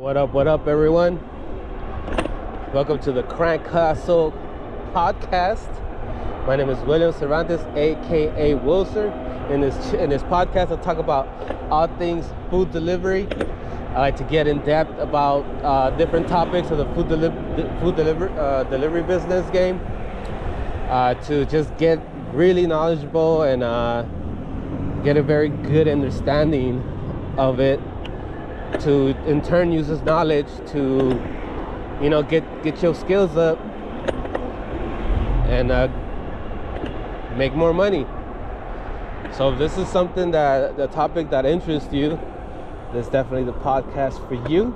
What up, everyone? Welcome to the Hustle Podcast. My name is William Cervantes, aka Wilcer. In this podcast, I'll talk about all things food delivery. I like to get in depth about different topics of the food delivery business game, to just get really knowledgeable and get a very good understanding of it, to in turn use this knowledge to get your skills up and make more money. So if this is something that the topic that interests you, this is definitely the podcast for you.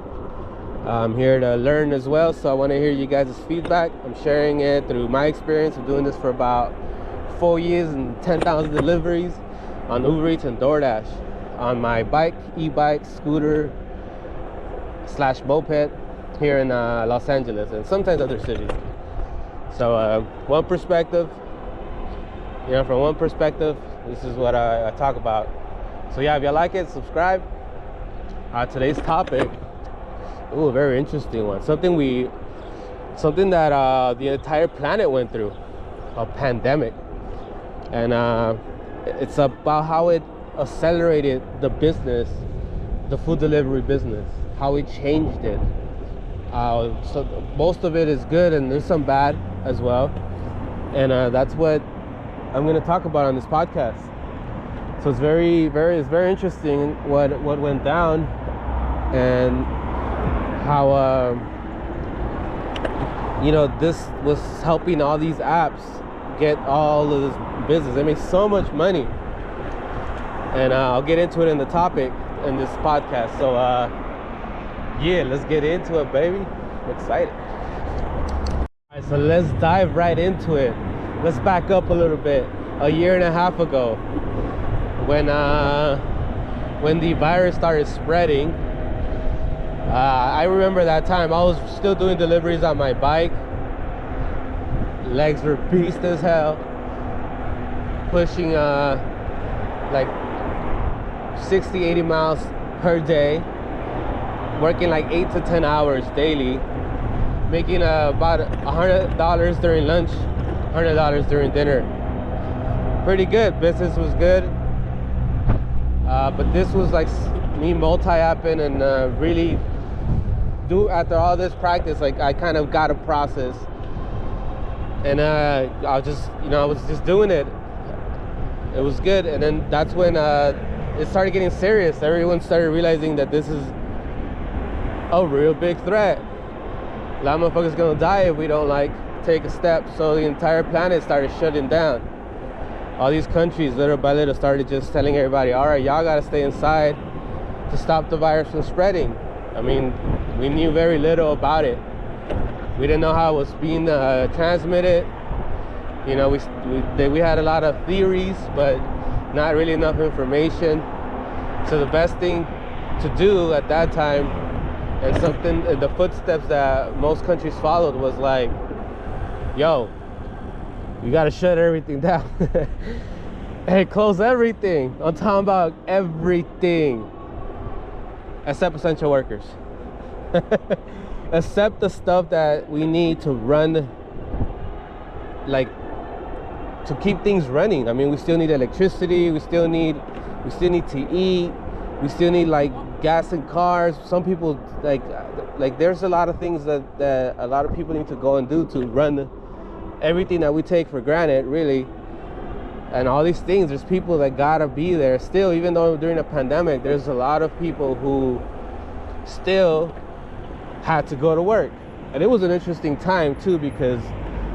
I'm here to learn as well, so I want to hear you guys' feedback. I'm sharing it through my experience of doing this for about 4 years and 10,000 deliveries on Uber Eats and DoorDash on my bike, e-bike, scooter / moped here in Los Angeles and sometimes other cities. So one perspective, from one perspective, this is what I talk about. So yeah, if you like it, subscribe. Today's topic, a very interesting one. Something that the entire planet went through, a pandemic. And it's about how it accelerated the business, the food delivery business, how it changed it. So most of it is good, and there's some bad as well. And that's what I'm going to talk about on this podcast. So it's very interesting what went down, and how this was helping all these apps get all of this business. They make so much money, and I'll get into it in the topic in this podcast. So yeah, let's get into it, baby. I'm excited. All right, so let's dive right into it. Let's back up a little bit. A year and a half ago, when the virus started spreading, I remember that time I was still doing deliveries on my bike. Legs were beast as hell, pushing like 60-80 miles per day, working like 8 to 10 hours daily, making about $100 during lunch, $100 during dinner. Pretty good. Business was good, but this was like me multi-apping and really after all this practice, like I kind of got a process, and I was just doing it. It was good. And then that's when it started getting serious. Everyone started realizing that this is a real big threat. A lot of motherfuckers gonna die if we don't take a step. So the entire planet started shutting down. All these countries, little by little, started just telling everybody, all right, y'all gotta stay inside to stop the virus from spreading. I mean, we knew very little about it. We didn't know how it was being transmitted. We had a lot of theories, but not really enough information. So the best thing to do at that time, and something the footsteps that most countries followed, was like, yo, you gotta shut everything down. Hey, close everything. I'm talking about everything except essential workers. Except the stuff that we need to run, to keep things running. I mean, we still need electricity, we still need to eat, we still need gas in cars. Some people there's a lot of things that a lot of people need to go and do to run everything that we take for granted, really. And all these things, there's people that gotta be there still. Even though during a pandemic, there's a lot of people who still had to go to work. And it was an interesting time too, because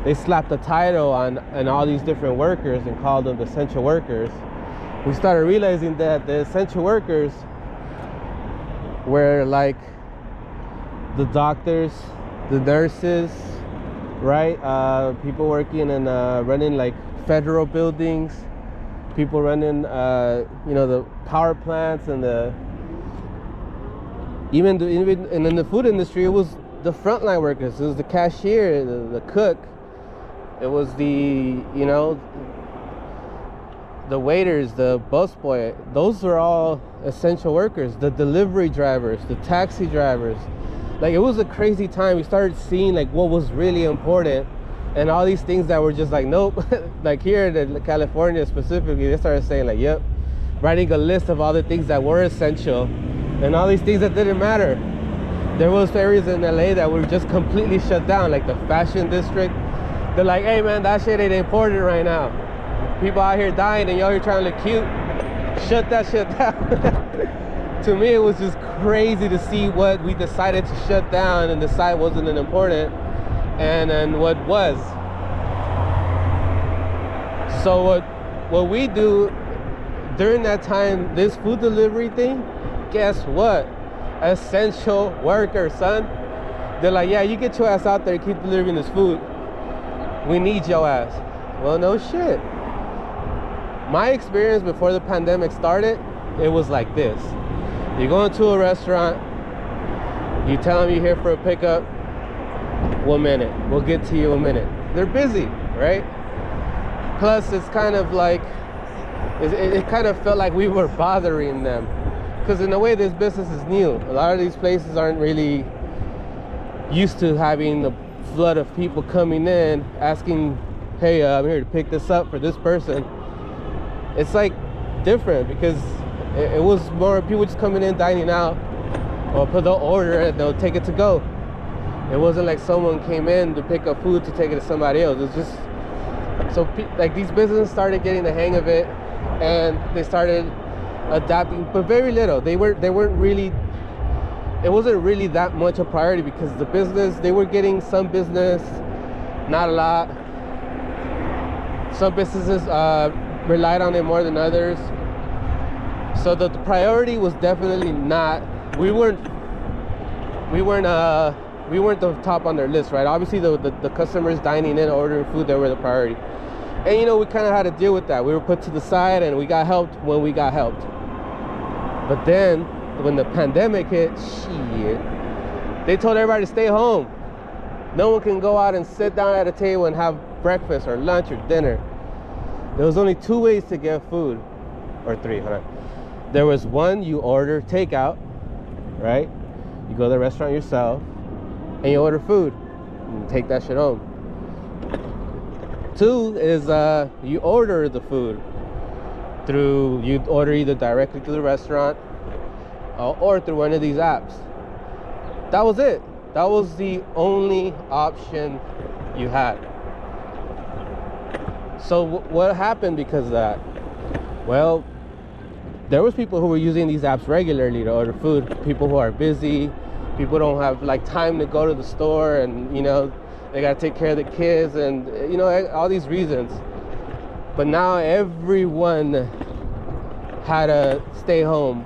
they slapped a title on all these different workers and called them the essential workers. We started realizing that the essential workers were the doctors, the nurses, right? People working and running federal buildings, people running the power plants, and even in the food industry, it was the frontline workers. It was the cashier, the cook. It was the waiters, the busboy. Those are all essential workers. The delivery drivers, the taxi drivers, Like, it was a crazy time. We started seeing like what was really important, and all these things that were just like, nope. Like here in California specifically, they started saying like, yep, writing a list of all the things that were essential and all these things that didn't matter. There was areas in LA that were just completely shut down, like the fashion district. They're like, hey man, that shit ain't important right now. People out here dying and y'all here trying to look cute. Shut that shit down. To me, it was just crazy to see what we decided to shut down and decide wasn't important, and then what was. So what we do during that time, this food delivery thing, guess what? Essential worker, son. They're like, yeah, you get your ass out there, keep delivering this food. We need your ass. Well, no shit. My experience before the pandemic started, it was like this. You go into a restaurant, you tell them you're here for a pickup, 1 minute, we'll get to you in a minute. They're busy, right? Plus, it's kind of like, it kind of felt like we were bothering them. Because in a way, this business is new. A lot of these places aren't really used to having the flood of people coming in, asking, hey, I'm here to pick this up for this person. It's like different because it was more people just coming in, dining out, or put the order and they'll take it to go. It wasn't like someone came in to pick up food to take it to somebody else. It's just, so like these businesses started getting the hang of it, and they started adapting, but very little. They weren't really, it wasn't really that much a priority because the business, they were getting some business, not a lot. Some businesses relied on it more than others. So the priority was definitely not, we weren't the top on their list, right? Obviously the customers dining in, ordering food, they were the priority. And you know, we kind of had to deal with that. We were put to the side and we got helped when we got helped. But then when the pandemic hit, shit, they told everybody to stay home. No one can go out and sit down at a table and have breakfast or lunch or dinner. There was only 2 ways to get food, or 3, hold on. There was one, you order takeout, right? You go to the restaurant yourself and you order food and take that shit home. 2 is you order the food you order either directly to the restaurant or through one of these apps. That was it. That was the only option you had. So what happened because of that? Well, there was people who were using these apps regularly to order food. People who are busy, people don't have like time to go to the store, and you know, they got to take care of the kids, and you know, all these reasons. But now everyone had to stay home,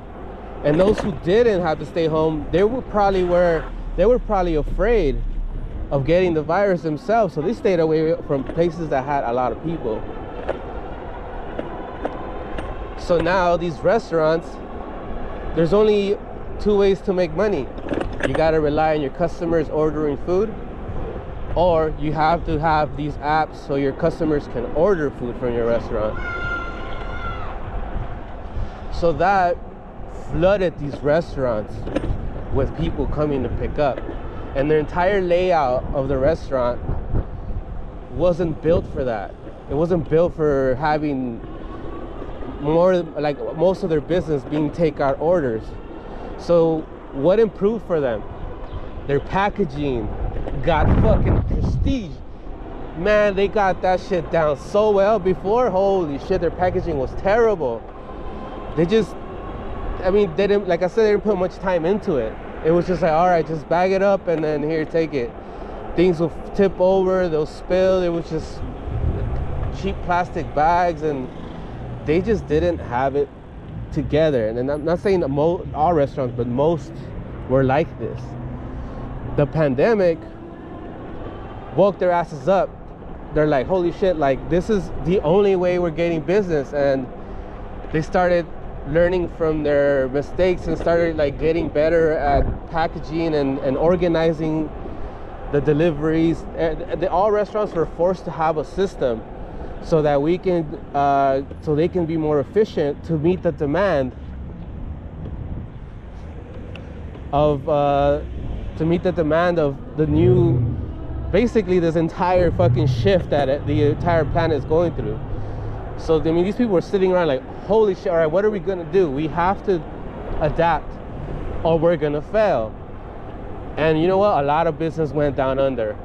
and those who didn't have to stay home, they were probably afraid of getting the virus themselves, so they stayed away from places that had a lot of people. So now these restaurants, there's only 2 ways to make money. You got to rely on your customers ordering food, or you have to have these apps so your customers can order food from your restaurant. So that flooded these restaurants with people coming to pick up, and the entire layout of the restaurant wasn't built for that. It wasn't built for having more, like most of their business being takeout orders. So what improved for them? Their packaging got fucking prestige. Man, they got that shit down so well. Before, holy shit, their packaging was terrible. They just, I mean, they didn't, like I said, they didn't put much time into it. It was just like, all right, just bag it up and then here, take it. Things will tip over, they'll spill. It was just cheap plastic bags, and they just didn't have it together. And I'm not saying all restaurants, but most were like this. The pandemic woke their asses up. They're like, holy shit, like this is the only way we're getting business. And they started learning from their mistakes and started like getting better at packaging and organizing the deliveries. And all restaurants were forced to have a system so that we can so they can be more efficient to meet the demand of to meet the demand of the new, basically this entire fucking shift that the entire planet is going through. So I mean, these people were sitting around like, holy shit, all right, what are we gonna do? We have to adapt or we're gonna fail. And you know what? A lot of business went down under.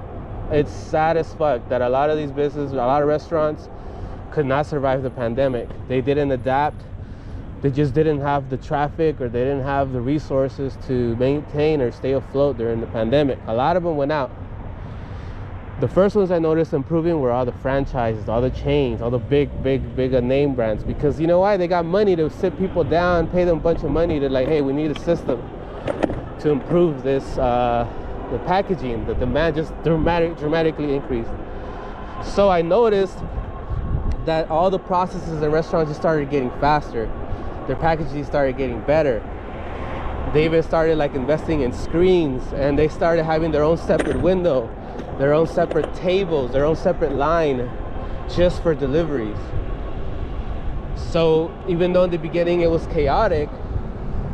It's sad as fuck that a lot of these businesses, a lot of restaurants could not survive the pandemic. They didn't adapt. They just didn't have the traffic, or they didn't have the resources to maintain or stay afloat during the pandemic. A lot of them went out. The first ones I noticed improving were all the franchises, all the chains, all the big name brands. Because you know why? They got money to sit people down, pay them a bunch of money to like, hey, we need a system to improve this, the packaging. The demand just dramatically increased. So I noticed that all the processes in restaurants just started getting faster. Their packaging started getting better. They even started like investing in screens, and they started having their own separate window, their own separate tables, their own separate line just for deliveries. So even though in the beginning it was chaotic,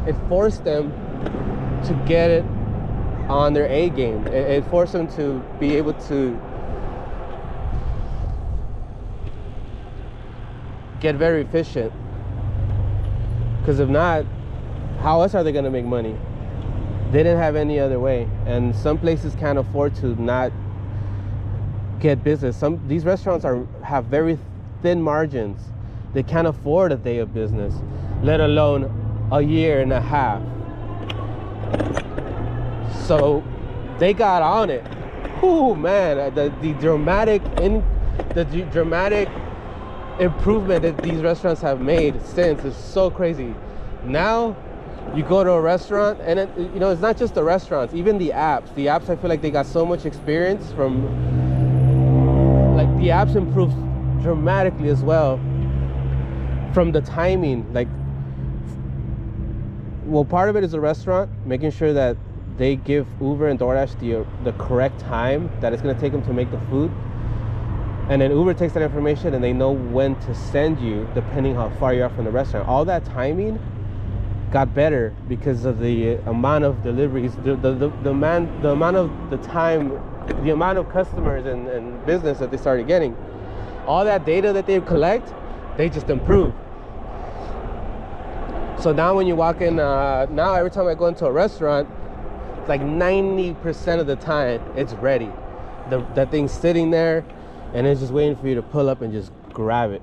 it forced them to get it on their A game. It forced them to be able to get very efficient. Because if not, how else are they going to make money? They didn't have any other way. And some places can't afford to not get business. These restaurants have very thin margins. They can't afford a day of business, let alone a year and a half. So they got on it. Ooh, man, the dramatic improvement that these restaurants have made since is so crazy. Now you go to a restaurant, and it's not just the restaurants, even the apps. The apps, I feel like they got so much experience from, like, the apps improved dramatically as well from the timing. Like, well, part of it is the restaurant making sure that they give Uber and DoorDash the correct time that it's going to take them to make the food. And then Uber takes that information and they know when to send you depending how far you are from the restaurant. All that timing got better because of the amount of deliveries, the amount of the time, the amount of customers and business that they started getting. All that data that they collect, they just improve. So now when you walk in, now every time I go into a restaurant, like 90% of the time it's ready. That thing's sitting there and it's just waiting for you to pull up and just grab it.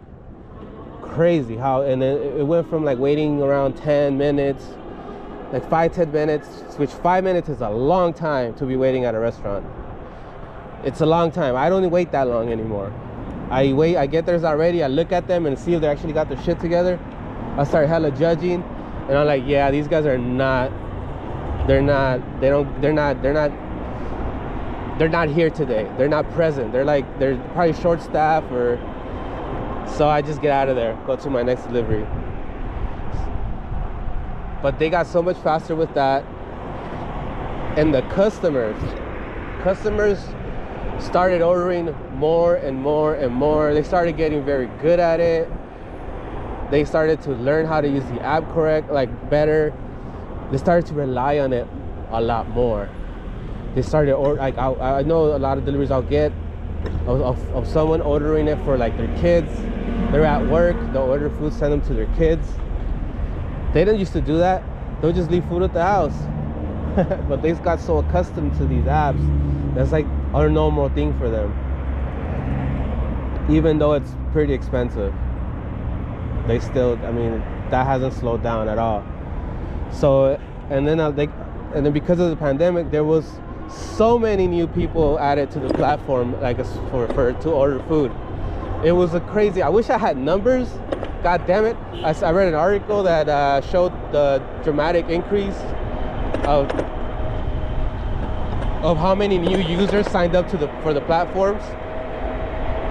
Crazy how, and then it went from like waiting around 10 minutes, like 5-10 minutes, which 5 minutes is a long time to be waiting at a restaurant. It's a long time. I don't wait that long anymore. I get theirs already, I look at them and see if they actually got their shit together. I start hella judging, and I'm like, yeah, these guys are not, they're not here today. They're not present. They're probably short staffed, or so I just get out of there, go to my next delivery. But they got so much faster with that. And the customers started ordering more and more and more. They started getting very good at it. They started to learn how to use the app better. They started to rely on it a lot more. They started I know a lot of deliveries I'll get of someone ordering it for like their kids. They're at work, they'll order food, send them to their kids. They didn't used to do that. They'll just leave food at the house. But they got so accustomed to these apps, that's like a normal thing for them. Even though it's pretty expensive, they still, I mean, that hasn't slowed down at all. So, and then because of the pandemic, there was so many new people added to the platform, like to order food. It was a crazy. I wish I had numbers. God damn it! I read an article that showed the dramatic increase of how many new users signed up for the platforms.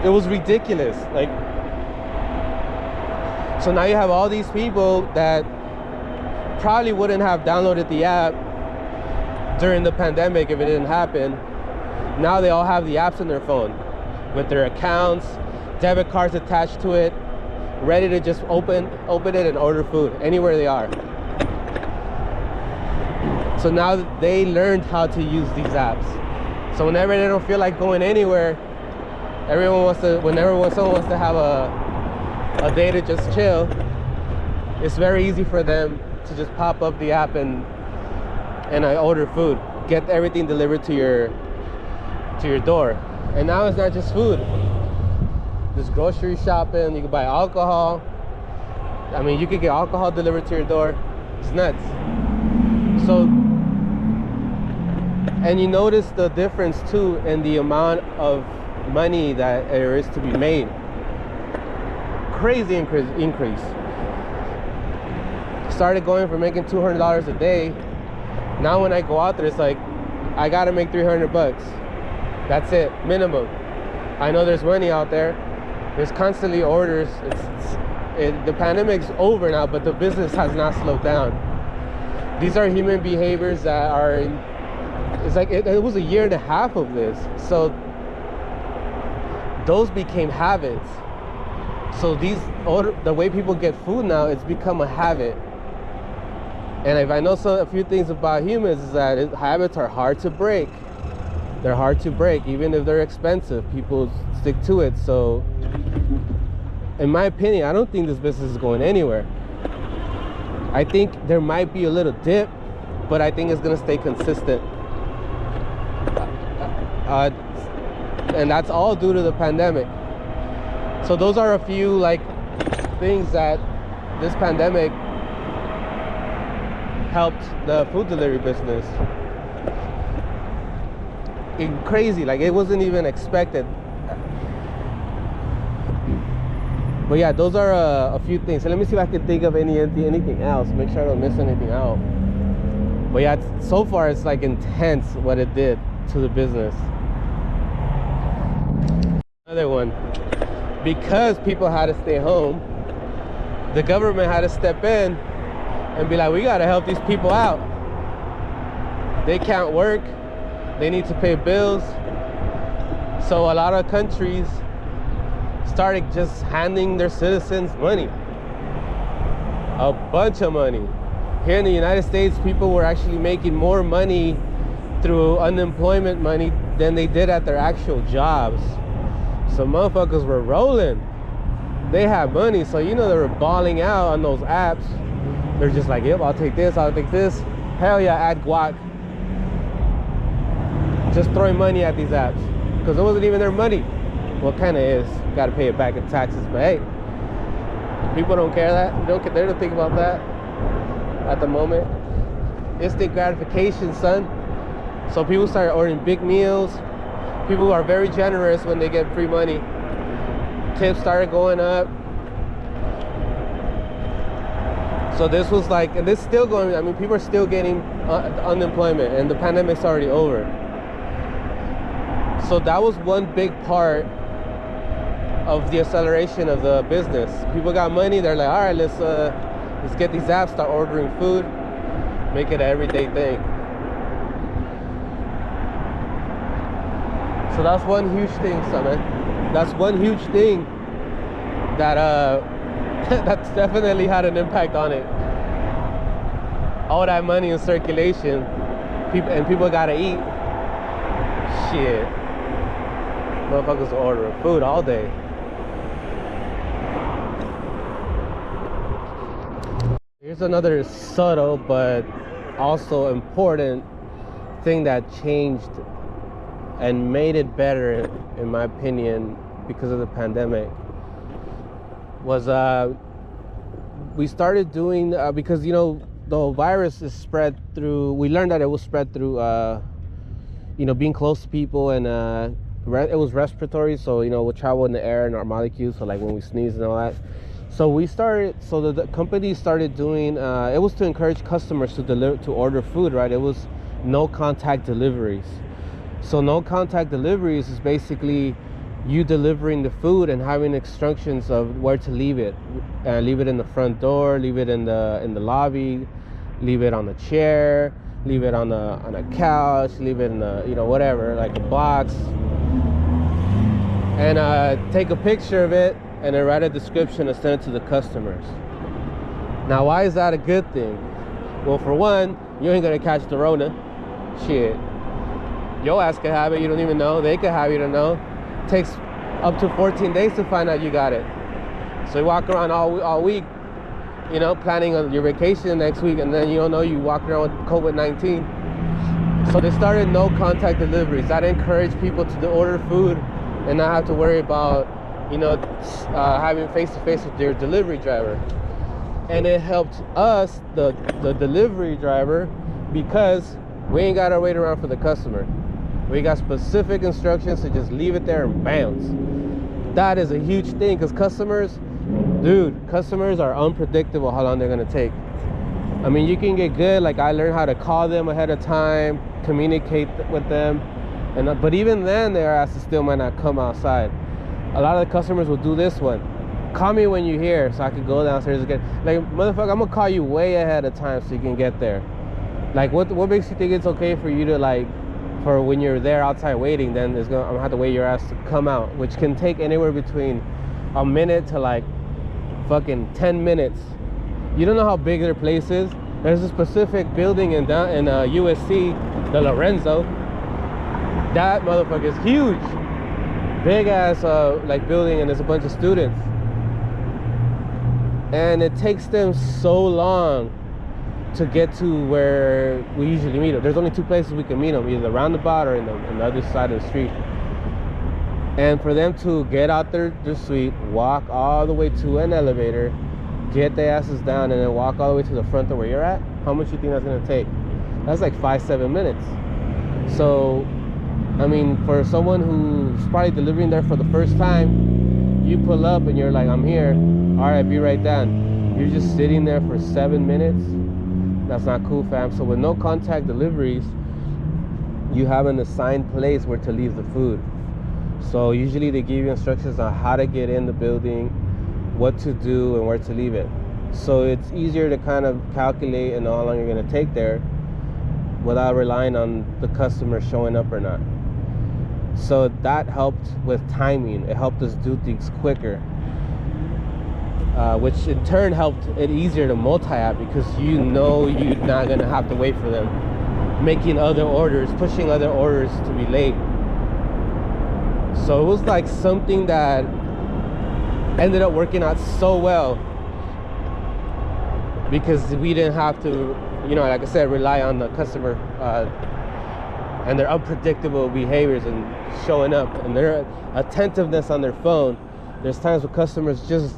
It was ridiculous. Like, so now you have all these people that probably wouldn't have downloaded the app during the pandemic if it didn't happen. Now they all have the apps on their phone with their accounts, debit cards attached to it, ready to just open it and order food anywhere they are. So now they learned how to use these apps. So whenever they don't feel like going anywhere, whenever someone wants to have a day to just chill, it's very easy for them to just pop up the app and I order food, get everything delivered to your door. And now it's not just food. There's grocery shopping. You can buy alcohol. I mean, you could get alcohol delivered to your door. It's nuts. So, and you notice the difference too in the amount of money that there is to be made. Crazy increase. Started going from making $200 a day. Now when I go out there, it's like I gotta make $300. That's it, minimum. I know there's money out there. There's constantly orders. The pandemic's over now, but the business has not slowed down. These are human behaviors that are it's like it was a year and a half of this. So those became habits. So the way people get food now, it's become a habit. And if I know a few things about humans, is that habits are hard to break. They're hard to break, even if they're expensive. People stick to it. So, in my opinion, I don't think this business is going anywhere. I think there might be a little dip, but I think it's gonna stay consistent. And that's all due to the pandemic. So those are a few things that this pandemic helped the food delivery business. Crazy, it wasn't even expected. But yeah, those are a few things. So let me see if I can think of anything else. Make sure I don't miss anything out. But yeah, so far it's intense what it did to the business. Another one, because people had to stay home, the government had to step in and be like, we gotta help these people out. They can't work. They need to pay bills. So a lot of countries started just handing their citizens money. A bunch of money. Here in the United States, people were actually making more money through unemployment money than they did at their actual jobs. So motherfuckers were rolling. They had money, so they were balling out on those apps. They're just like, yep, I'll take this, I'll take this. Hell yeah, add guac. Just throwing money at these apps because it wasn't even their money. Well, it kind of is. You got to pay it back in taxes, but hey, people don't care that. They don't think about that at the moment. Instant gratification, son. So people started ordering big meals. People are very generous when they get free money. Tips started going up. So this was and this is still going. I mean, people are still getting unemployment, and the pandemic's already over. So that was one big part of the acceleration of the business. People got money. They're like, all right, let's get these apps, start ordering food, make it an everyday thing. So that's one huge thing, man. That's one huge thing that that's definitely had an impact on it. All that money in circulation, people gotta eat. Shit. Motherfuckers are ordering food all day. Here's another subtle but also important thing that changed and made it better, in my opinion, because of the pandemic. Was we started doing because the virus is spread through. We learned that it was spread through being close to people, and it was respiratory, so we'll travel in the air and our molecules, so when we sneeze and all that. So the company started doing it was to encourage customers to order food, right? It was no contact deliveries. So no contact deliveries is basically you delivering the food and having instructions of where to leave it. Leave it in the front door, leave it in the lobby, leave it on a chair, leave it on a couch, leave it in whatever, like a box, and take a picture of it and then write a description and send it to the customers. Now, why is that a good thing? Well, for one, You ain't gonna catch the Rona. Shit. Your ass could have it, you don't even know. They could have it, you don't know. Takes up to 14 days to find out you got it. So you walk around all week, you know, planning on your vacation next week, and then you don't know, you walk around with COVID-19. So they started no contact deliveries. That encouraged people to order food and not have to worry about, you know, having face-to-face with their delivery driver. And it helped us, the delivery driver, because we ain't gotta wait around for the customer. We got specific instructions to just leave it there and bounce. That is a huge thing, because customers are unpredictable how long they're gonna take. I mean, you can get good, like I learned how to call them ahead of time, communicate with them, but even then their asses still might not come outside. A lot of the customers will do this one. Call me when you're here so I can go downstairs and get, like, motherfucker, I'm gonna call you way ahead of time so you can get there. Like, what makes you think it's okay for you to, like, for when you're there outside waiting, then I'm gonna have to wait your ass to come out, which can take anywhere between a minute to like fucking 10 minutes. You don't know how big their place is. There's a specific building in USC, the Lorenzo. That motherfucker is huge. Big ass like building, and there's a bunch of students. And it takes them so long to get to where we usually meet them. There's only two places we can meet them, either the roundabout or in the other side of the street. And for them to get out their suite, walk all the way to an elevator, get their asses down, and then walk all the way to the front of where you're at, how much do you think that's gonna take? That's like 5-7 minutes. So, I mean, for someone who's probably delivering there for the first time, you pull up and you're like, I'm here, all right, be right down. You're just sitting there for 7 minutes. That's not cool, fam. So with no contact deliveries, you have an assigned place where to leave the food. So usually they give you instructions on how to get in the building, what to do, and where to leave it. So it's easier to kind of calculate and know how long you're going to take there without relying on the customer showing up or not. So that helped with timing. It helped us do things quicker, which in turn helped it easier to multi-app, because you know you're not going to have to wait for them making other orders, pushing other orders to be late. So it was like something that ended up working out so well, because we didn't have to, you know, like I said, rely on the customer and their unpredictable behaviors and showing up and their attentiveness on their phone. There's times where customers just,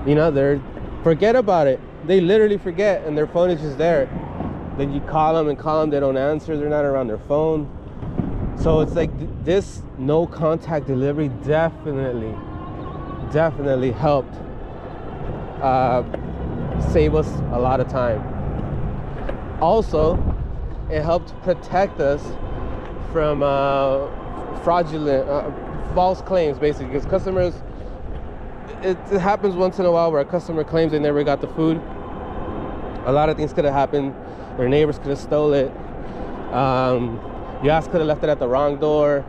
you know, they forget about it. They literally forget, and their phone is just there. Then you call them, they don't answer. They're not around their phone. So it's like this no contact delivery definitely helped save us a lot of time. Also, it helped protect us from fraudulent, false claims, basically, because customers, it happens once in a while where a customer claims they never got the food. A lot of things could have happened. Their neighbors could have stole it. You guys could have left it at the wrong door,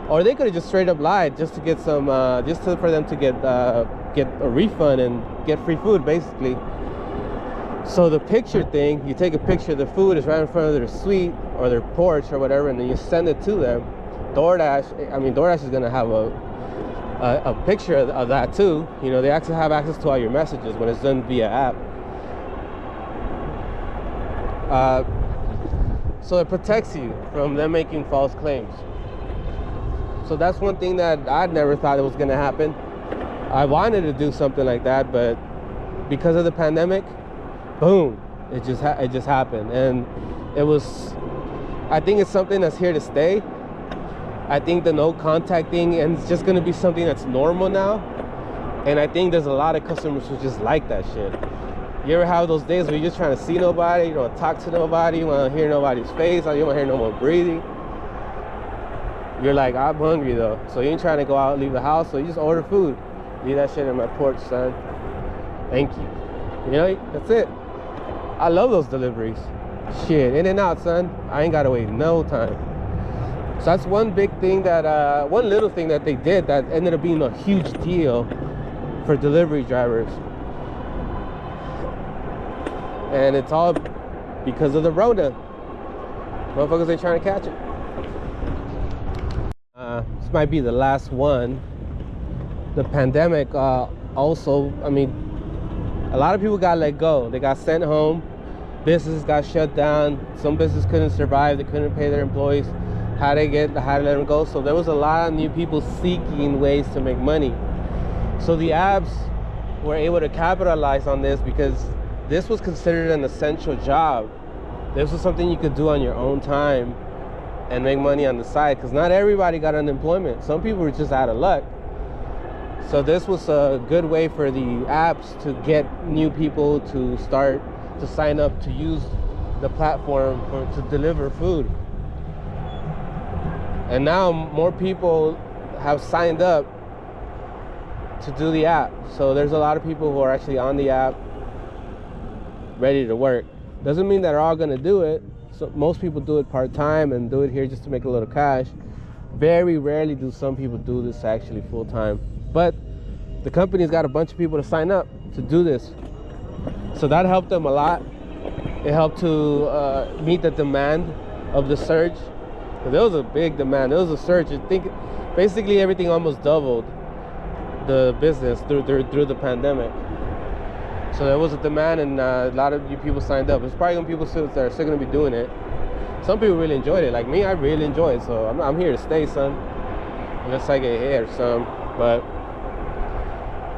or they could have just straight up lied just to get some, for them to get a refund and get free food, basically. So the picture thing, you take a picture of the food, is right in front of their suite or their porch or whatever, and then you send it to them. DoorDash is gonna have a picture of that too. You know, they actually have access to all your messages when it's done via app. So it protects you from them making false claims. So that's one thing that I never thought it was gonna happen. I wanted to do something like that, but because of the pandemic, boom, it just happened. And I think it's something that's here to stay. I think the no contact thing, and it's just gonna be something that's normal now. And I think there's a lot of customers who just like that shit. You ever have those days where you're just trying to see nobody, you don't want to talk to nobody, you want to hear nobody's face, or you don't want to hear no one breathing? You're like, I'm hungry though, so you ain't trying to go out and leave the house, so you just order food. Leave that shit in my porch, son. Thank you. You know, that's it. I love those deliveries. Shit, in and out, son. I ain't gotta wait no time. So that's one big thing that, one little thing that they did that ended up being a huge deal for delivery drivers. And it's all because of the Rona. Motherfuckers ain't trying to catch it. This might be the last one. The pandemic also, I mean, a lot of people got let go. They got sent home. Businesses got shut down. Some businesses couldn't survive. They couldn't pay their employees. How to let them go. So there was a lot of new people seeking ways to make money. So the apps were able to capitalize on this because this was considered an essential job. This was something you could do on your own time and make money on the side, because not everybody got unemployment. Some people were just out of luck. So this was a good way for the apps to get new people to start to sign up to use the platform to deliver food. And now more people have signed up to do the app. So there's a lot of people who are actually on the app ready to work. Doesn't mean that they're all gonna do it. So most people do it part-time and do it here just to make a little cash. Very rarely do some people do this actually full-time. But the company's got a bunch of people to sign up to do this. So that helped them a lot. It helped to meet the demand of the surge. There was a big demand. There was a surge. I think basically everything almost doubled the business through the pandemic. So there was a demand, and a lot of you people signed up. There's probably gonna be people that are still gonna be doing it. Some people really enjoyed it. Like me, I really enjoyed it. So I'm here to stay, son. Unless I get hit or some. But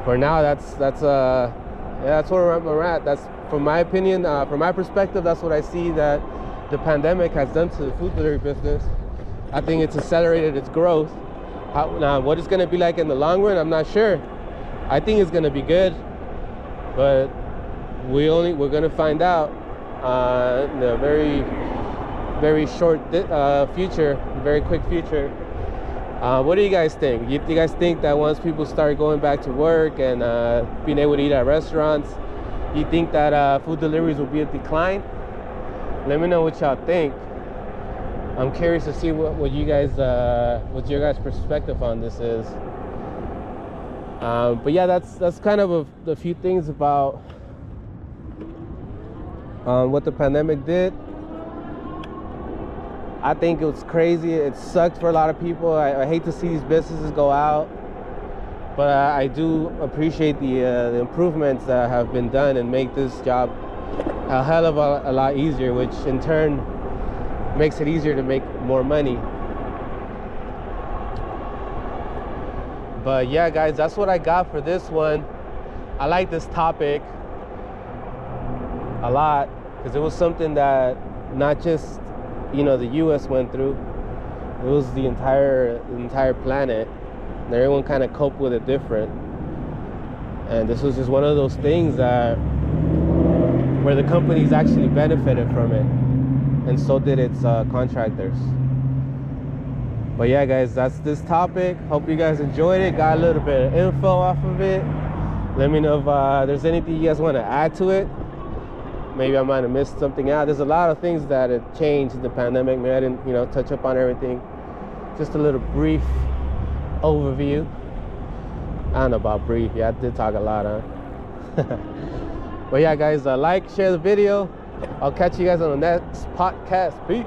for now, that's where we're at. That's, from my opinion, from my perspective, that's what I see that the pandemic has done to the food delivery business. I think it's accelerated its growth. Now, what it's gonna be like in the long run, I'm not sure. I think it's gonna be good, but we're gonna find out in a very, very short future, very quick future. What do you guys think? You guys think that once people start going back to work and being able to eat at restaurants, you think that food deliveries will be a decline? Let me know what y'all think. I'm curious to see what your guys' perspective on this is. But yeah, that's kind of a few things about what the pandemic did. I think it was crazy. It sucked for a lot of people. I hate to see these businesses go out, but I do appreciate the improvements that have been done and make this job a hell of a lot easier, which in turn makes it easier to make more money. But yeah, guys, that's what I got for this one. I like this topic a lot because it was something that not just the US went through. It was the entire planet, and everyone kind of coped with it different. And this was just one of those things that where the companies actually benefited from it, and so did its contractors. But yeah, guys, that's this topic. Hope you guys enjoyed it. Got a little bit of info off of it. Let me know if there's anything you guys want to add to it. Maybe I might have missed something out. There's a lot of things that have changed in the pandemic. Maybe I didn't, touch up on everything. Just a little brief overview. I don't know about brief. Yeah, I did talk a lot, huh? But yeah, guys, like, share the video. I'll catch you guys on the next podcast. Peace.